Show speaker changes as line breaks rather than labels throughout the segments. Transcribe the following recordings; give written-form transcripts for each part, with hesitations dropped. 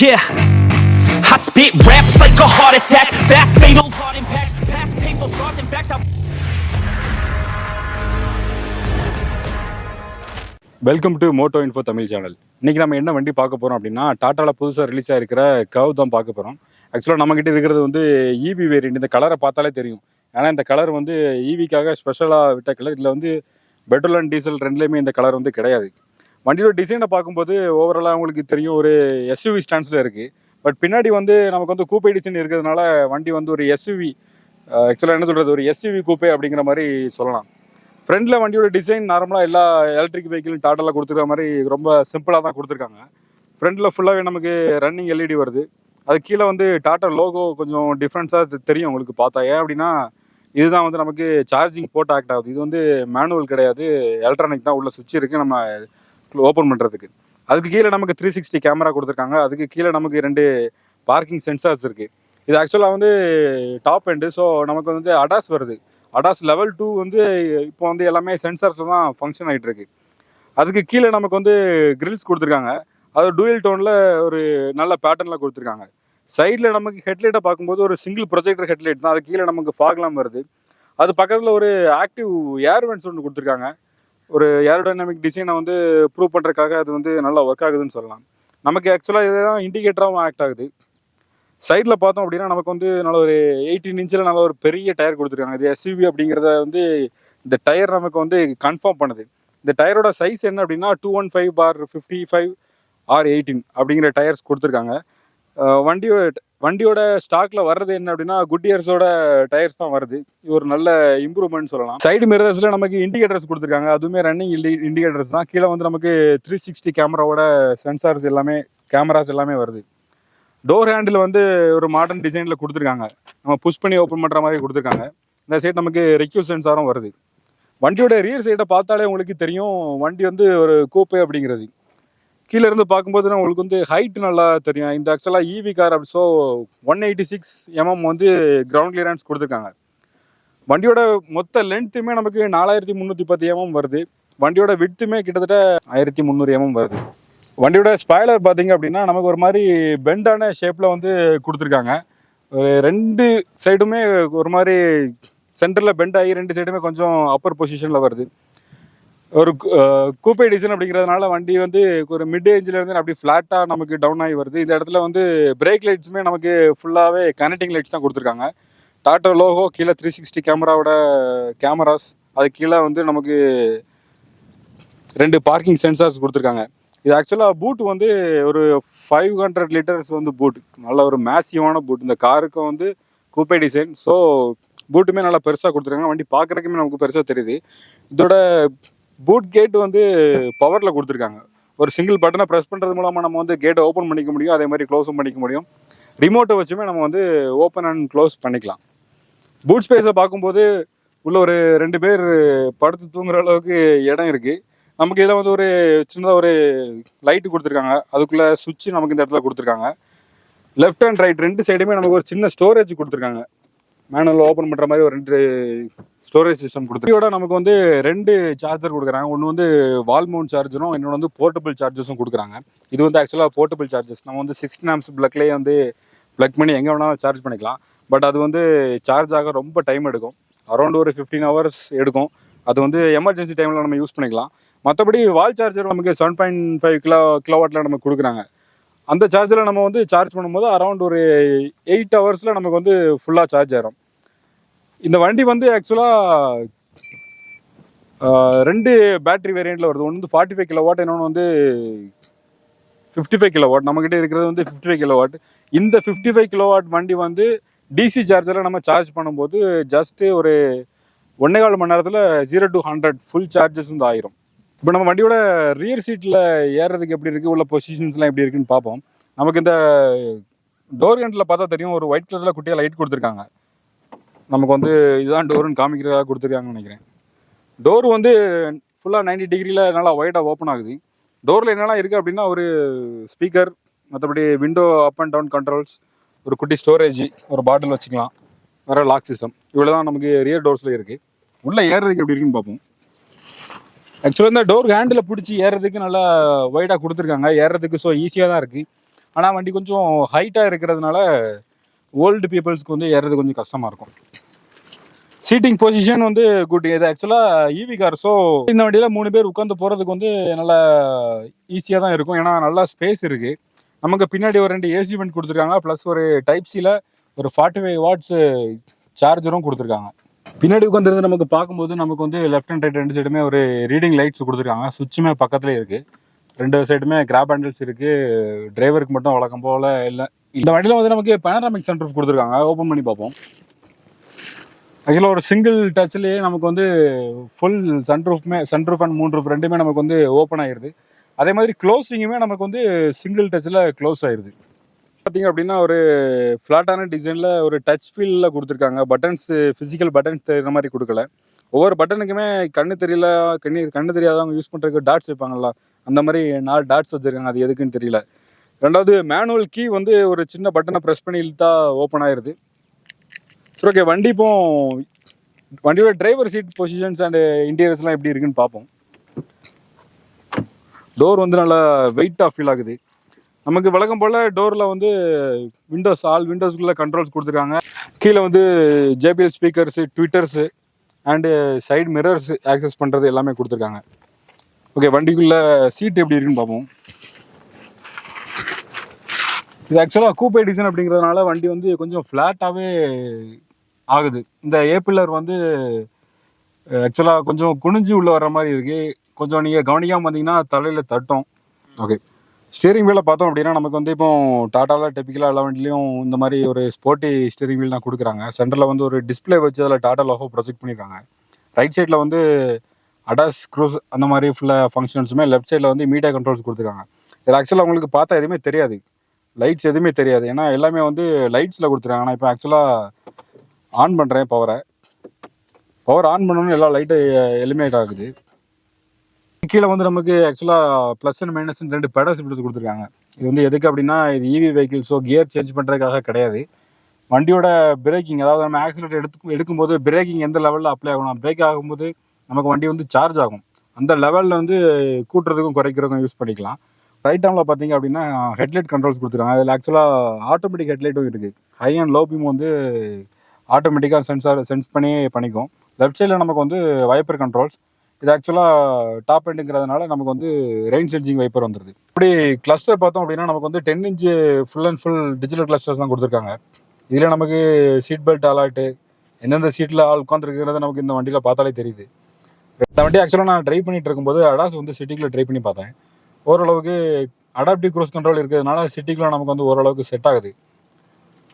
Yeah, I spit raps like a heart attack. Fast fatal heart impact. Past painful scars. In fact,
welcome to Moto Info Tamil channel. இன்றைக்கி நம்ம என்ன வண்டி பார்க்க போகிறோம் அப்படின்னா, டாட்டாவில் புதுசாக ரிலீஸ் ஆகிருக்கிற கவ் தான் பார்க்க போகிறோம். ஆக்சுவலாக நம்மக்கிட்ட இருக்கிறது வந்து இவி வேரியண்ட். இந்த கலரை பார்த்தாலே தெரியும். ஏன்னா இந்த கலர் வந்து இவிக்காக ஸ்பெஷலாக விட்ட கலர். இதில் வந்து பெட்ரோல் அண்ட் டீசல் ரெண்டுலேயுமே இந்த கலர் வந்து கிடையாது. வண்டியோட டிசைனை பார்க்கும்போது ஓவராலாக உங்களுக்கு தெரியும், ஒரு எஸ்யூவி ஸ்டாண்ட்ஸில் இருக்குது. பட் பின்னாடி வந்து நமக்கு வந்து கூப்பே டிசைன் இருக்கிறதுனால வண்டி வந்து ஒரு எஸ்யூவி, ஆக்சுவலாக என்ன சொல்கிறது, ஒரு எஸ்யூவி கூப்பே அப்படிங்கிற மாதிரி சொல்லலாம். ஃப்ரண்டில் வண்டியோட டிசைன் நார்மலாக எல்லா எலக்ட்ரிக் வெஹிக்கிளும் டாட்டாவில் கொடுத்துருக்க மாதிரி ரொம்ப சிம்பிளாக தான் கொடுத்துருக்காங்க. ஃப்ரண்ட்டில் ஃபுல்லாகவே நமக்கு ரன்னிங் எல்இடி வருது. அது கீழே வந்து டாட்டா லோகோ கொஞ்சம் டிஃப்ரென்ஸாக தெரியும் உங்களுக்கு பார்த்தா. ஏன் அப்படின்னா, இதுதான் வந்து நமக்கு சார்ஜிங் போட்டு ஆக்ட் ஆகுது. இது வந்து மேனுவல் கிடையாது, எலக்ட்ரானிக் தான். உள்ள சுவிட்ச் இருக்குது நம்ம ஓப்பன் பண்ணுறதுக்கு. அதுக்கு கீழே நமக்கு 360 கேமரா கொடுத்துருக்காங்க. அதுக்கு கீழே நமக்கு 2 பார்க்கிங் சென்சார்ஸ் இருக்குது. இது ஆக்சுவலாக வந்து டாப் எண்டு. ஸோ நமக்கு வந்து அடாஸ் வருது. அடாஸ் லெவல் 2 வந்து இப்போ வந்து எல்லாமே சென்சார்ஸில் தான் ஃபங்க்ஷன் ஆகிட்டு இருக்கு. அதுக்கு கீழே நமக்கு வந்து கிரில்ஸ் கொடுத்துருக்காங்க. அது டூயல் டோனில் ஒரு நல்ல பேட்டர்னில் கொடுத்துருக்காங்க. சைடில் நமக்கு ஹெட்லைட்டை பார்க்கும்போது ஒரு சிங்கிள் ப்ரொஜெக்டர் ஹெட்லைட் தான். அது கீழே நமக்கு ஃபாக்லாம் வருது. அது பக்கத்தில் ஒரு ஆக்டிவ் ஏர் வென்ட்ஸ் ஒன்று கொடுத்துருக்காங்க. ஒரு ஏரோடைனமிக் டிசைனை வந்து ப்ரூவ் பண்ணுறதுக்காக அது வந்து நல்லா ஒர்க் ஆகுதுன்னு சொல்லலாம். நமக்கு ஆக்சுவலாக இதுதான் இண்டிகேட்டராகவும் ஆக்ட் ஆகுது. சைடில் பார்த்தோம் அப்படின்னா நமக்கு வந்து நல்ல ஒரு 18 இன்ச்சில் நல்ல ஒரு பெரிய டயர் கொடுத்துருக்காங்க. இது எஸ்யூவி அப்படிங்கிறத வந்து இந்த டயர் நமக்கு வந்து கன்ஃபார்ம் பண்ணுது. இந்த டயரோட சைஸ் என்ன அப்படின்னா 215/55 R18 அப்படிங்கிற டயர்ஸ் கொடுத்துருக்காங்க. வண்டியோட ஸ்டாக்ல வர்றது என்ன அப்படின்னா, குட்டியர்ஸோட டயர்ஸ் தான் வருது. இது ஒரு நல்ல இம்ப்ரூவ்மெண்ட் சொல்லலாம். சைடு மிரர்ஸ்ல நமக்கு இண்டிகேட்டர்ஸ் கொடுத்துருக்காங்க. அதுவுமே ரன்னிங் இண்டிகேட்டர்ஸ் தான். கீழே வந்து நமக்கு 360 கேமராவோட சென்சார்ஸ் எல்லாமே, கேமராஸ் எல்லாமே வருது. டோர் ஹேண்டில் வந்து ஒரு மாடர்ன் டிசைனில் கொடுத்துருக்காங்க. நம்ம புஷ் பண்ணி ஓப்பன் பண்ணுற மாதிரி கொடுத்துருக்காங்க. இந்த சைடு நமக்கு ரெக்யூ சென்சாரும் வருது. வண்டியோட ரியர் சைடை பார்த்தாலே உங்களுக்கு தெரியும், வண்டி வந்து ஒரு கூப்பே அப்படிங்கிறது. கீழே இருந்து பார்க்கும்போது உங்களுக்கு வந்து ஹைட் நல்லா தெரியும். இந்த ஆக்சுவலாக இவி கார் அப்படி. ஸோ 186 mm வந்து கிரவுண்ட் கிளியரன்ஸ் கொடுத்துருக்காங்க. வண்டியோட மொத்த லென்த்துமே நமக்கு 4310 mm வருது. வண்டியோட விட்த்துமே கிட்டத்தட்ட 1300 mm வருது. வண்டியோட ஸ்பாய்லர் பார்த்தீங்க அப்படின்னா நமக்கு ஒரு மாதிரி பெண்டான ஷேப்பில் வந்து கொடுத்துருக்காங்க. ஒரு 2 சைடுமே ஒரு மாதிரி சென்டரில் பெண்ட் ஆகி 2 சைடுமே கொஞ்சம் அப்பர் பொசிஷனில் வருது. ஒரு கூப்பே டிசைன் அப்படிங்கிறதுனால வண்டி வந்து ஒரு மிட் ரேஞ்சில் இருந்து அப்படி ஃப்ளாட்டாக நமக்கு டவுன் ஆகி வருது. இந்த இடத்துல வந்து பிரேக் லைட்ஸுமே நமக்கு ஃபுல்லாகவே கனெக்டிங் லைட்ஸ் தான் கொடுத்துருக்காங்க. டாட்டா லோகோ, கீழே 360 கேமராவோட கேமராஸ், அது கீழே வந்து நமக்கு 2 பார்க்கிங் சென்சார்ஸ் கொடுத்துருக்காங்க. இது ஆக்சுவலாக பூட் வந்து ஒரு 500 லிட்டர்ஸ் வந்து பூட். நல்ல ஒரு மேசிவான பூட். இந்த காருக்கும் வந்து கூப்பே டிசைன். ஸோ பூட்டுமே நல்லா பெருசாக கொடுத்துருக்காங்க. வண்டி பார்க்குறதுக்குமே நமக்கு பெருசாக தெரியுது. இதோட பூட் கேட் வந்து பவரில் கொடுத்துருக்காங்க. ஒரு சிங்கிள் பட்டனை ப்ரெஸ் பண்ணுறது மூலமாக நம்ம வந்து கேட்டை ஓப்பன் பண்ணிக்க முடியும். அதே மாதிரி க்ளோஸும் பண்ணிக்க முடியும். ரிமோட்டை வச்சுமே நம்ம வந்து ஓப்பன் அண்ட் க்ளோஸ் பண்ணிக்கலாம். பூட் ஸ்பேஸை பார்க்கும்போது உள்ள ஒரு 2 பேர் படுத்து தூங்குற அளவுக்கு இடம் இருக்குது. நமக்கு இதில் வந்து ஒரு சின்னதாக ஒரு லைட்டு கொடுத்துருக்காங்க. அதுக்குள்ளே சுவிட்ச் நமக்கு இந்த இடத்துல கொடுத்துருக்காங்க. லெஃப்ட் அண்ட் ரைட் 2 சைடுமே நமக்கு ஒரு சின்ன ஸ்டோரேஜ் கொடுத்துருக்காங்க. மேனுவல் ஓப்பன் பண்ணுற மாதிரி ஒரு 2 ஸ்டோரேஜ் சிஸ்டம் கொடுத்துருக்கோட நமக்கு வந்து 2 சார்ஜர் கொடுக்குறாங்க. ஒன்று வந்து வால் மவுண்ட் சார்ஜரும், இன்னொன்று வந்து போர்ட்டபிள் சார்ஜஸும் கொடுக்குறாங்க. இது வந்து ஆக்சுவலாக போர்ட்டபிள் சார்ஜஸ். நம்ம வந்து 16 amps ப்ளக்லேயே வந்து ப்ளக் பண்ணி எங்கே வேணாலும் சார்ஜ் பண்ணிக்கலாம். பட் அது வந்து சார்ஜ் ஆக ரொம்ப டைம் எடுக்கும். அரௌண்ட் ஒரு 15 hours எடுக்கும். அது வந்து எமர்ஜென்சி டைமில் நம்ம யூஸ் பண்ணிக்கலாம். மற்றபடி வால் சார்ஜர் நமக்கு 7.5 கிலோவாட்டில் நமக்கு கொடுக்குறாங்க. அந்த சார்ஜரில் நம்ம வந்து சார்ஜ் பண்ணும்போது அரௌண்ட் ஒரு 8 hours நமக்கு வந்து ஃபுல்லாக சார்ஜ் ஆகிடும். இந்த வண்டி வந்து ஆக்சுவலாக 2 பேட்டரி வேரியண்ட்டில் வருது. ஒன்று வந்து 45 கிலோவாட், இன்னொன்று வந்து 55 கிலோவாட். நம்மக்கிட்ட இருக்கிறது வந்து 55 கிலோவாட். இந்த 55 கிலோவாட் வண்டி வந்து டிசி சார்ஜரில் நம்ம சார்ஜ் பண்ணும்போது ஜஸ்ட்டு ஒரு 1.25 மணி நேரத்தில் 0 to 100 ஃபுல் சார்ஜஸ் வந்து ஆயிரும். இப்போ நம்ம வண்டியோட ரியர் சீட்டில் ஏறுறதுக்கு எப்படி இருக்குது, உள்ள பொசிஷன்ஸ்லாம் எப்படி இருக்குன்னு பார்ப்போம். நமக்கு இந்த டோர் ஹேண்டில் பார்த்தா தெரியும், ஒரு ஒயிட் கலரில் குட்டியாக லைட் கொடுத்துருக்காங்க. நமக்கு வந்து இதுதான் டோருன்னு காமிக்கிறதாக கொடுத்துருக்காங்கன்னு நினைக்கிறேன். டோர் வந்து ஃபுல்லாக 90 டிகிரியில் நல்லா ஒயிட்டாக ஓப்பன் ஆகுது. டோரில் என்னெல்லாம் இருக்குது அப்படின்னா, ஒரு ஸ்பீக்கர், மற்றபடி window up and down controls, ஒரு குட்டி ஸ்டோரேஜ், ஒரு பாட்டில் வச்சுக்கலாம், வேறு லாக் சிஸ்டம். இவ்வளோ தான் நமக்கு ரியர் டோர்ஸில் இருக்குது. உள்ளே ஏறுறதுக்கு எப்படி இருக்குன்னு பார்ப்போம். ஆக்சுவலாக இந்த டோர் ஹேண்டில் பிடிச்சி ஏறுறதுக்கு நல்லா ஒயிட்டாக கொடுத்துருக்காங்க. ஏறுறதுக்கு ஸோ ஈஸியாக தான் இருக்குது. ஆனால் வண்டி கொஞ்சம் ஹைட்டாக இருக்கிறதுனால ஓல்டு பீப்புள்ஸ்க்கு வந்து ஏறுறது கொஞ்சம் கஷ்டமாக இருக்கும். சீட்டிங் பொசிஷன் வந்து குட். இது ஆக்சுவலாக இவி கார். ஸோ இந்த வண்டியில் 3 பேர் உட்காந்து போகிறதுக்கு வந்து நல்லா ஈஸியாக தான் இருக்கும். ஏன்னா நல்லா ஸ்பேஸ் இருக்குது. நமக்கு பின்னாடி ஒரு 2 ஏசி வெண்ட் கொடுத்துருக்காங்க. ப்ளஸ் ஒரு டைப் சியில் ஒரு 45 வாட்ஸ் சார்ஜரும் கொடுத்துருக்காங்க. பின்னாடி உட்காந்துருந்து நமக்கு பார்க்கும்போது நமக்கு வந்து லெஃப்ட் அண்ட் ரைட் 2 சைடுமே ஒரு ரீடிங் லைட்ஸ் கொடுத்துருக்காங்க. சுவிட்சுமே பக்கத்துலேயே இருக்குது. 2 சைடுமே கிராப் ஹேண்டில்ஸ் இருக்குது. டிரைவருக்கு மட்டும் வழக்கம் போல் இல்லை. இந்த வண்டியில் வந்து நமக்கு பேனராமிக் சன்ரூஃப் கொடுத்துருக்காங்க. ஓப்பன் பண்ணி பார்ப்போம். ஆக்சுவலாக ஒரு சிங்கிள் டச்லேயே நமக்கு வந்து ஃபுல் சன்ரூஃப் அண்ட் மூன்ரூஃப் ரெண்டுமே நமக்கு வந்து ஓப்பன் ஆயிடுது. அதே மாதிரி க்ளோஸிங்குமே நமக்கு வந்து சிங்கிள் டச்சில் க்ளோஸ் ஆயிடுது. பார்த்திங்க அப்படின்னா ஒரு ஃப்ளாட்டான டிசைனில் ஒரு டச் ஃபீலில் கொடுத்துருக்காங்க. பட்டன்ஸ் ஃபிசிக்கல் பட்டன்ஸ் தெரிகிற மாதிரி கொடுக்கல. ஒவ்வொரு பட்டனுக்குமே கண்ணு தெரியாதவங்க யூஸ் பண்ணுறதுக்கு டாட்ஸ் வைப்பாங்கல்ல, அந்த மாதிரி 4 டாட்ஸ் வச்சுருக்காங்க. அது எதுக்குன்னு தெரியல. ரெண்டாவது மேனுவல் கீ வந்து ஒரு சின்ன பட்டனை ப்ரெஸ் பண்ணி இழுத்தா ஓப்பன் ஆயிடுது. சரி, ஓகே. வண்டியோட டிரைவர் சீட் பொசிஷன்ஸ் அண்ட் இன்டீரியர்ஸ்லாம் எப்படி இருக்குன்னு பார்ப்போம். டோர் வந்து நல்லா வெயிட்டாக ஃபீல் ஆகுது. நமக்கு வழக்கம் போல் டோரில் வந்து ஆல் விண்டோஸ்குள்ளே கண்ட்ரோல்ஸ் கொடுத்துருக்காங்க. கீழே வந்து JBL speakers, tweeters and side mirrors access பண்ணுறது எல்லாமே கொடுத்துருக்காங்க. ஓகே, வண்டிக்குள்ளே சீட் எப்படி இருக்குன்னு பார்ப்போம். இது ஆக்சுவலாக கூப்பே டிசைன் அப்படிங்கிறதுனால வண்டி வந்து கொஞ்சம் ஃப்ளாட்டாகவே ஆகுது. இந்த ஏபில்லர் வந்து ஆக்சுவலாக கொஞ்சம் குனிஞ்சு உள்ளே வர்ற மாதிரி இருக்குது. கொஞ்சம் நீங்கள் கவனிக்காமல் வந்தீங்கன்னா தலையில் தட்டும். ஓகே, ஸ்டீரிங் வீலை பார்த்தோம் அப்படின்னா நமக்கு வந்து இப்போ டாட்டாவில் டிப்பிக்கலாக எல்லா வண்டிலையும் இந்த மாதிரி ஒரு ஸ்போர்ட்டி ஸ்டீரிங் வீல் தான் கொடுக்குறாங்க. சென்டரில் வந்து ஒரு டிஸ்பிளே வச்சு அதில் டாட்டா லோகோ ப்ரொஜெக்ட் பண்ணியிருக்காங்க. ரைட் சைடில் வந்து அடாஸ் க்ரூஸ் அந்த மாதிரி ஃபுல்லாக ஃபங்க்ஷன்ஸுமே, லெஃப்ட் சைடில் வந்து மீடியா கண்ட்ரோல்ஸ் கொடுத்துருக்காங்க. இதில் ஆக்சுவலாக உங்களுக்கு பார்த்தா எதுவுமே தெரியாது, லைட்ஸ் எதுவுமே தெரியாது. ஏன்னா எல்லாமே வந்து லைட்ஸில் கொடுத்துருக்காங்க. நான் இப்போ ஆக்சுவலாக ஆன் பண்ணுறேன். பவர் ஆன் பண்ணணும்னு எல்லா லைட்டும் எலிமினேட் ஆகுது. கீழே வந்து நமக்கு ஆக்சுவலாக ப்ளஸ் அண்ட் மைனஸ் 2 பெடல்ஸ் எடுத்து கொடுத்துருக்காங்க. இது வந்து எதுக்கு அப்படின்னா இது EV vehicle. So gear change பண்ணுறதுக்காக கிடையாது. வண்டியோட பிரேக்கிங், அதாவது நம்ம ஆக்சிலேட்டர் எடுக்கும்போது பிரேக்கிங் எந்த லெவலில் அப்ளை ஆகணும், பிரேக் ஆகும்போது நமக்கு வண்டி வந்து சார்ஜ் ஆகும். அந்த லெவலில் வந்து கூட்டுறதுக்கும் குறைக்கிறதுக்கும் யூஸ் பண்ணிக்கலாம். ரைட் ஹேண்டில் பார்த்தீங்க அப்படின்னா ஹெட்லைட் கண்ட்ரோல்ஸ் கொடுத்துருக்காங்க. அதில் ஆக்சுவலாக ஆட்டோமேட்டிக் ஹெட்லைட்டும் இருக்குது. ஹை அண்ட் லோ பீம் வந்து ஆட்டோமேட்டிக்காக சென்ஸ் பண்ணிக்கும். லெஃப்ட் சைடில் நமக்கு வந்து வைப்பர் கண்ட்ரோல்ஸ். இது ஆக்சுவலாக டாப் எண்டுங்கிறதுனால நமக்கு வந்து ரெயின் சென்சிங் வைப்பர் வந்துடுது. இப்படி கிளஸ்டர் பார்த்தோம் அப்படின்னா நமக்கு வந்து 10 inch full and full digital clusters தான் கொடுத்துருக்காங்க. இதில் நமக்கு சீட் பெல்ட் அலாட்டு, எந்தெந்த சீட்டில் ஆள் உட்காந்துருக்குறது நமக்கு இந்த வண்டியில் பார்த்தாலே தெரியுது. இந்த வண்டி ஆக்சுவலாக நான் ட்ரைவ் பண்ணிட்டு இருக்கும்போது அடாஸ் வந்து சிட்டிக்குள்ளே ட்ரைவ் பண்ணி பார்த்தேன். ஓரளவுக்கு அடாப்டிவ் க்ரூஸ் கண்ட்ரோல் இருக்கிறதுனால சிட்டிக்குள்ளே நமக்கு வந்து ஓரளவுக்கு செட் ஆகுது.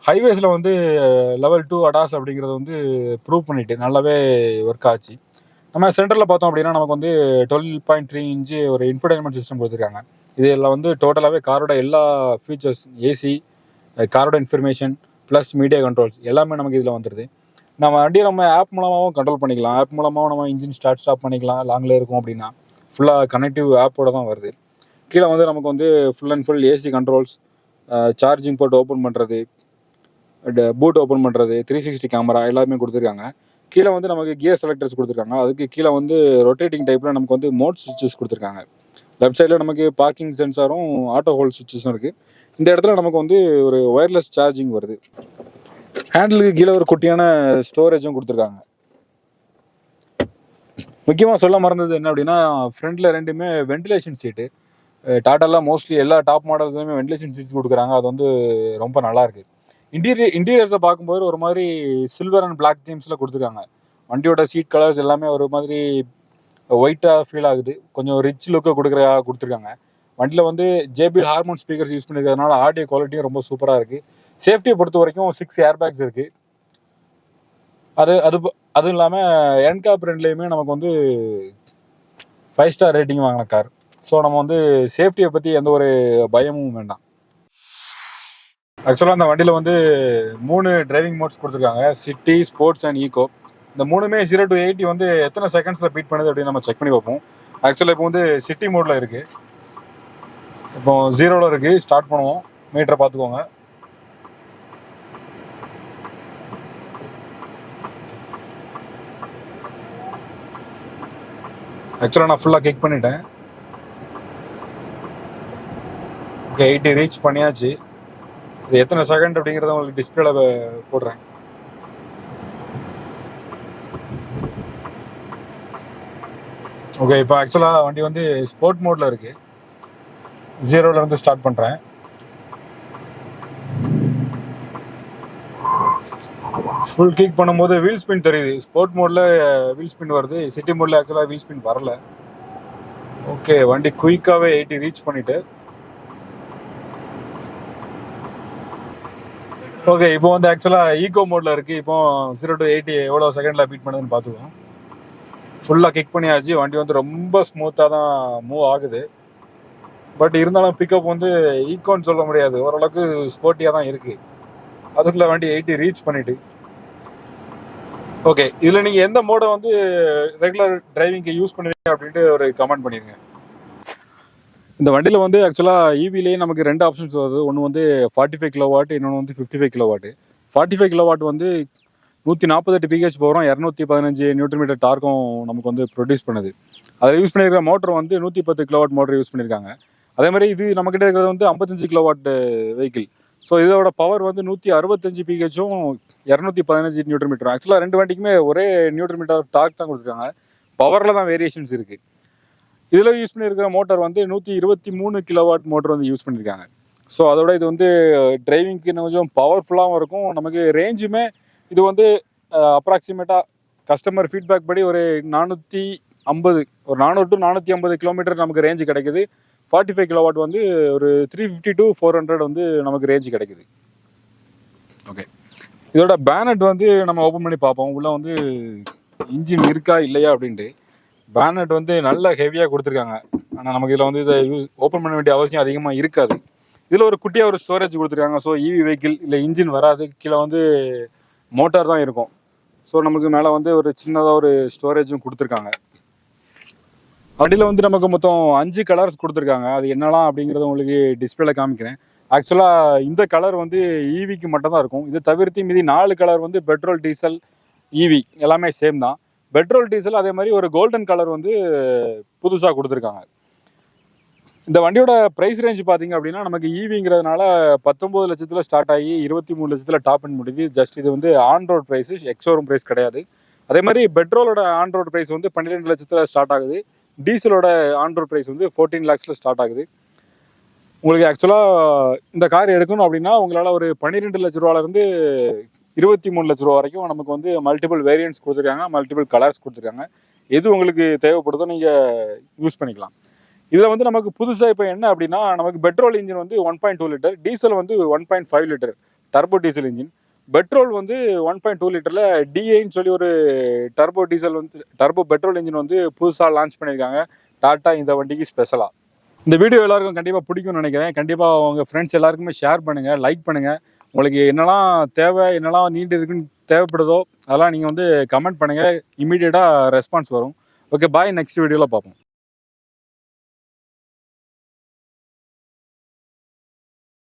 ஹைவேஸில் வந்து லெவல் 2 அடாஸ் அப்படிங்கிறது வந்து ப்ரூவ் பண்ணிட்டு நல்லாவே ஒர்க் ஆச்சு. நம்ம சென்டரில் பார்த்தோம் அப்படின்னா நமக்கு வந்து 12.3 இன்ச்சு ஒரு இன்ஃபர்டைன்மெண்ட் சிஸ்டம் கொடுத்துருக்காங்க. இதில் வந்து டோட்டலாகவே காரோட எல்லா ஃபீச்சர்ஸ், ஏசி, காரோட இன்ஃபர்மேஷன் ப்ளஸ் மீடியா கண்ட்ரோல்ஸ் எல்லாமே நமக்கு இதில் வந்துடுது. நம்ம வண்டியை நம்ம ஆப் மூலமாகவும் கண்ட்ரோல் பண்ணிக்கலாம். ஆப் மூலமாகவும் நம்ம இன்ஜின் ஸ்டாப் பண்ணிக்கலாம். லாங்கில் இருக்கும் அப்படின்னா ஃபுல்லாக கனெக்டிவ் ஆப்போட தான் வருது. கீழே வந்து நமக்கு வந்து full and full AC controls, charging port open பண்ணுறது, பூட் ஓப்பன் பண்ணுறது, 360 கேமரா எல்லாமே கொடுத்துருக்காங்க. கீழே வந்து நமக்கு கியர் செலக்டர்ஸ் கொடுத்துருக்காங்க. அதுக்கு கீழே வந்து ரொட்டேட்டிங் டைப்பில் நமக்கு வந்து மோட் சுவிட்சஸ் கொடுத்துருக்காங்க. லெஃப்ட் சைடில் நமக்கு பார்க்கிங் சென்சாரும் ஆட்டோ ஹோல்ட் சுவிட்சஸும் இருக்குது. இந்த இடத்துல நமக்கு வந்து ஒரு ஒயர்லெஸ் சார்ஜிங் வருது. ஹேண்டிலுக்கு கீழே ஒரு குட்டியான ஸ்டோரேஜும் கொடுத்துருக்காங்க. முக்கியமாக சொல்ல மறந்தது என்ன அப்படின்னா ஃப்ரண்டில் 2மே வென்டிலேஷன் சீட்டு. டாட்டாலாம் மோஸ்ட்லி எல்லா டாப் மாடல்ஸுமே வென்டிலேஷன் சீட்ஸ் கொடுக்குறாங்க. அது வந்து ரொம்ப நல்லாயிருக்கு. இன்டீரியர்ஸை பார்க்கும்போது ஒரு மாதிரி சில்வர் அண்ட் பிளாக் தீம்ஸில் கொடுத்துருக்காங்க. வண்டியோட சீட் கலர்ஸ் எல்லாமே ஒரு மாதிரி ஒயிட்டாக ஃபீல் ஆகுது. கொஞ்சம் ரிச் லுக்கை கொடுத்துருக்காங்க. வண்டியில் வந்து JBL ஹார்மோன் ஸ்பீக்கர்ஸ் யூஸ் பண்ணிக்கிறதுனால ஆடியோ குவாலிட்டியும் ரொம்ப சூப்பராக இருக்குது. சேஃப்டியை பொறுத்த வரைக்கும் 6 ஏர் பேக்ஸ் இருக்குது. அதுவும் இல்லாமல் என்காப் ரெண்டுலேயுமே நமக்கு வந்து 5 ஸ்டார் ரேட்டிங் வாங்கின கார். ஸோ நம்ம வந்து சேஃப்டியை பற்றி எந்த ஒரு பயமும் வேண்டாம். ஆக்சுவலாக அந்த வண்டியில் வந்து 3 டிரைவிங் மோட்ஸ் கொடுத்துருக்காங்க, சிட்டி, ஸ்போர்ட்ஸ் அண்ட் ஈகோ. இந்த 3மே 0 to 80 வந்து எத்தனை செகண்ட்ஸில் பீட் பண்ணுது அப்படின்னு நம்ம செக் பண்ணி பார்ப்போம். ஆக்சுவலாக இப்போ வந்து சிட்டி மோடில் இருக்குது. இப்போ 0ல் இருக்குது. ஸ்டார்ட் பண்ணுவோம். மீட்டரை பார்த்துக்கோங்க. ஆக்சுவலாக நான் ஃபுல்லாக கிக் பண்ணிட்டேன். ஓகே 80 ரீச் பண்ணியாச்சு. இது எத்தனை செகண்ட் அப்படிங்கிறத உங்களுக்கு டிஸ்பிளேல போடுறேன். ஓகே இப்போ ஆக்சுவலாக வண்டி வந்து ஸ்போர்ட் மோடில் இருக்குது. 0லேருந்து ஸ்டார்ட் பண்ணுறேன். ஃபுல் கிக் பண்ணும்போது வீல் ஸ்பின் தெரியுது. ஸ்போர்ட் மோடில் வீல் ஸ்பின் வருது. சிட்டி மோடில் ஆக்சுவலாக வீல் ஸ்பின் வரல. ஓகே வண்டி குயிக்காகவே 80 ரீச் பண்ணிட்டு. ஓகே இப்போ வந்து ஆக்சுவலாக ஈகோ மோடில் இருக்குது. இப்போ 0 to 80 எவ்வளோ செகண்டில் பீட் பண்ணுதுன்னு பார்த்துக்குவோம். ஃபுல்லாக கிக் பண்ணியாச்சு. வண்டி வந்து ரொம்ப ஸ்மூத்தாக தான் மூவ் ஆகுது. பட் இருந்தாலும் பிக்கப் வந்து ஈகோன்னு சொல்ல முடியாது, ஓரளவுக்கு ஸ்போர்ட்டியாக தான் இருக்குது. அதுக்குள்ளே வண்டி 80 ரீச் பண்ணிட்டு. ஓகே இதில் நீங்கள் எந்த மோடை வந்து ரெகுலர் டிரைவிங்க்கு யூஸ் பண்ணுவீங்க அப்படின்ட்டு ஒரு கமெண்ட் பண்ணிடுங்க. இந்த வண்டியில் வந்து ஆக்சுவலாக ஈவிலேயே நமக்கு 2 ஆப்ஷன்ஸ் வருது. ஒன்று வந்து 45 கிலோவாட், இன்னொன்று வந்து 55 கிலோவாட். 45 கிலோவாட் வந்து 148 பிஹெச் பவரும் 215 நியூட்டன் மீட்டர் டார்க்கும் நமக்கு வந்து ப்ரொடியூஸ் பண்ணுது. அதில் யூஸ் பண்ணியிருக்கிற மோட்டர் வந்து 110 கிலோவாட் மோட்டர் யூஸ் பண்ணியிருக்காங்க. அதே மாதிரி இது நம்மக்கிட்ட இருக்கிறது வந்து 55 கிலோவாட் வெஹிக்கிள். ஸோ இதோட பவர் வந்து 165 பிஹெச்சும் 215 நியூட்டன் மீட்டரும். ஆக்சுவலாக 2 வண்டிக்குமே ஒரே நியூட்டன் மீட்டர் டார்க் தான் கொடுத்துருக்காங்க. பவரில் தான் வேரியேஷன்ஸ் இருக்குது. இதில் யூஸ் பண்ணியிருக்கிற மோட்டர் வந்து 123 கிலோவாட் மோட்டர் வந்து யூஸ் பண்ணியிருக்காங்க. ஸோ அதோட இது வந்து டிரைவிங்க்கு கொஞ்சம் பவர்ஃபுல்லாகவும் இருக்கும். நமக்கு ரேஞ்சுமே இது வந்து அப்ராக்சிமேட்டாக கஸ்டமர் ஃபீட்பேக் படி ஒரு 450 ஒரு 400 to 450 கிலோமீட்டர் நமக்கு ரேஞ்சு கிடைக்குது. 45 கிலோவாட் வந்து ஒரு 350 to 400 வந்து நமக்கு ரேஞ்சு கிடைக்குது. ஓகே இதோட பேனட் வந்து நம்ம ஓப்பன் பண்ணி பார்ப்போம். உள்ளே வந்து இன்ஜின் இருக்கா இல்லையா அப்படின்ட்டு. பேனட் வந்து நல்ல ஹெவியாக கொடுத்துருக்காங்க. ஆனால் நமக்கு இதில் வந்து இதை ஓப்பன் பண்ண வேண்டிய அவசியம் அதிகமாக இருக்காது. இதில் ஒரு குட்டியாக ஒரு ஸ்டோரேஜ் கொடுத்துருக்காங்க. ஸோ ஈவி வெஹிக்கிள் இல்லை இன்ஜின் வராது, கீழே வந்து மோட்டார் தான் இருக்கும். ஸோ நமக்கு மேலே வந்து ஒரு சின்னதாக ஒரு ஸ்டோரேஜும் கொடுத்துருக்காங்க. வண்டியில் வந்து நமக்கு மொத்தம் 5 கலர்ஸ் கொடுத்துருக்காங்க. அது என்னலாம் அப்படிங்கிறத உங்களுக்கு டிஸ்பிளேல காமிக்கிறேன். ஆக்சுவலாக இந்த கலர் வந்து ஈவிக்கு மட்டும் தான் இருக்கும். இதை தவிர்த்து மீதி 4 கலர் வந்து பெட்ரோல், டீசல், ஈவி எல்லாமே சேம் தான். பெட்ரோல், டீசல் அதே மாதிரி ஒரு கோல்டன் கலர் வந்து புதுசாக கொடுத்துருக்காங்க. இந்த வண்டியோட ப்ரைஸ் ரேஞ்ச் பார்த்தீங்க அப்படின்னா நமக்கு ஈவிங்கிறதுனால 19 லட்சத்தில் ஸ்டார்ட் ஆகி 23 லட்சத்தில் டாப் அண்ட் முடியுது. ஜஸ்ட் இது வந்து on road price, ex showroom price கிடையாது. அதே மாதிரி பெட்ரோலோட ஆன் ரோட் ப்ரைஸ் வந்து 12 லட்சத்தில் ஸ்டார்ட் ஆகுது. டீசலோட ஆன் ரோட் ப்ரைஸ் வந்து 14 lakhsல ஸ்டார்ட் ஆகுது. உங்களுக்கு ஆக்சுவலாக இந்த கார் எடுக்கணும் அப்படின்னா உங்களால் ஒரு 12 லட்ச ரூபாலேருந்து 23 லட்ச ரூபா வரைக்கும் நமக்கு வந்து மல்டிபிள் வேரியன்ட்ஸ் கொடுத்துருக்காங்க, மல்டிபிள் கலர்ஸ் கொடுத்துருக்காங்க. எது உங்களுக்கு தேவைப்படுதோ நீங்கள் யூஸ் பண்ணிக்கலாம். இதில் வந்து நமக்கு புதுசாக இப்போ என்ன அப்படின்னா நமக்கு பெட்ரோல் இன்ஜின் வந்து 1.2 லிட்டர், டீசல் வந்து 1.5 litre turbo diesel engine. Petrol வந்து 1.2 லிட்டரில் டிஐன்னு சொல்லி ஒரு டர்போ டீசல் வந்து டர்போ பெட்ரோல் இன்ஜின் வந்து புதுசாக லான்ச் பண்ணியிருக்காங்க டாட்டா இந்த வண்டிக்கு ஸ்பெஷலாக. இந்த வீடியோ எல்லாருக்கும் கண்டிப்பாக பிடிக்கும்னு நினைக்கிறேன். கண்டிப்பாக உங்கள் ஃப்ரெண்ட்ஸ் எல்லாருக்குமே ஷேர் பண்ணுங்கள், லைக் பண்ணுங்கள். உங்களுக்கு என்னெல்லாம் தேவை, என்னெல்லாம் நீட் இருக்குன்னு தேவைப்படுதோ அதெல்லாம் நீங்கள் வந்து கமெண்ட் பண்ணுங்கள். இமீடியட்டாக ரெஸ்பான்ஸ் வரும். ஓகே பாய், நெக்ஸ்ட் வீடியோவில் பார்ப்போம்.